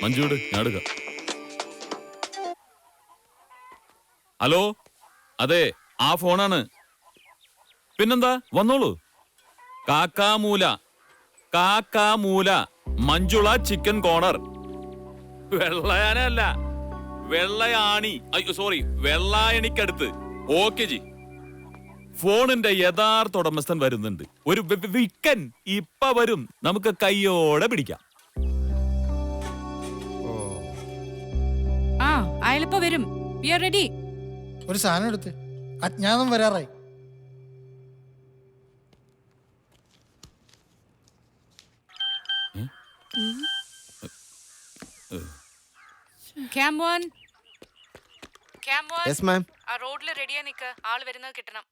മഞ്ജുട് ഞാൻ എടുക്കാം. ഹലോ, അതെ ആ ഫോണാണ്. പിന്നെന്താ, വന്നോളൂ. Kakkamoola Manjula chicken corner. വെള്ളയാനല്ല, വെള്ളയാണി. അയ്യോ സോറി, വെള്ളായണിക്കടുത്ത്. Okay G. ഫോണിന്റെ യഥാർത്ഥ ഉടമസ്ഥൻ വരുന്നുണ്ട്. ഒരു വിക്കൻ ഇപ്പ വരും. നമുക്ക് കയ്യോടെ പിടിക്കാം. ആ അയാളിപ്പോ വരും. We are ready. ഒരു സാധനം എടുത്ത്, അജ്ഞാതം വരാറായി. ക്യാമോൻ യെസ് മാം. ആ റോഡില് റെഡിയാ നിക്ക്. ആള് വരുന്നത് കിട്ടണം.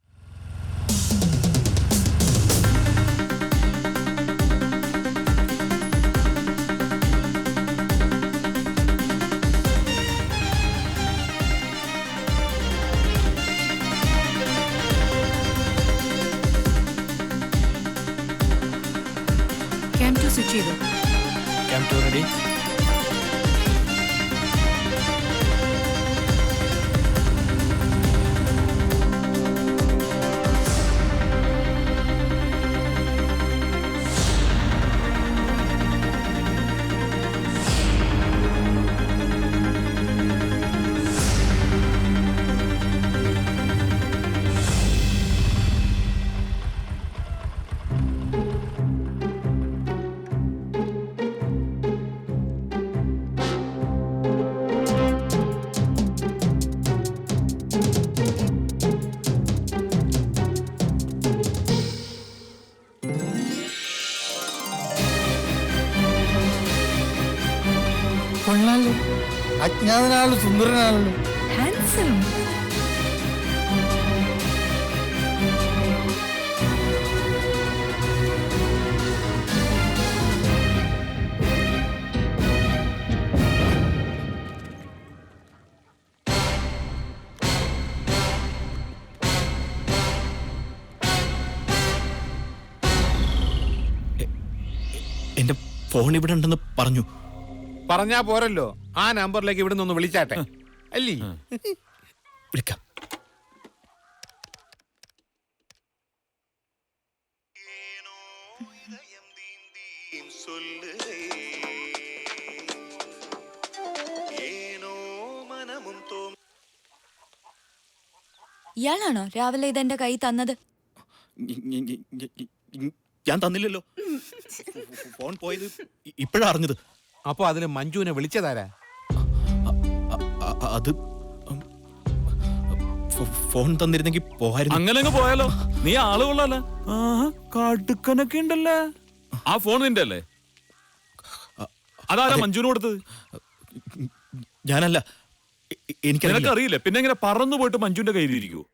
ക്യാം 2 സ്വിച്ച് ചെയ്തു. Cam 2 ready. കൊള്ളാലോ, അജ്ഞാതനാള് സുന്ദരനാണല്ലോ. ഹാൻസം. എന്റെ ഫോൺ ഇവിടെ ഉണ്ടെന്ന് പറഞ്ഞു. പറഞ്ഞാ പോരല്ലോ, ആ നമ്പറിലേക്ക് ഇവിടെ നിന്ന് വിളിച്ചാട്ടെ അല്ലേ? വിളിക്കാം. ഇയാളാണോ രാവിലെ ഇതെന്റെ കൈ തന്നത്? ഞാൻ തന്നില്ലല്ലോ. ഫോൺ പോയത് ഇപ്പോഴാ അറിഞ്ഞത്. അപ്പൊ അതിന് മഞ്ജുവിനെ വിളിച്ചതാരാ? അത് ഫോൺ തന്നിരുന്നെങ്കിൽ പോകായിരുന്നു. അങ്ങനെ അങ്ങ് പോയാലോ? നീ ആള് കൊള്ളാലോ. കടുക്കനൊക്കെ ഉണ്ടല്ലേ. ആ ഫോൺ നിന്റെ അല്ലേ? അതാരാ മഞ്ജുവിന് കൊടുത്തത്? ഞാനല്ല, എനിക്കറിയില്ല. പിന്നെ എങ്ങനെ പറന്നു പോയിട്ട് മഞ്ജുവിന്റെ കയ്യിലിരിക്കുവോ?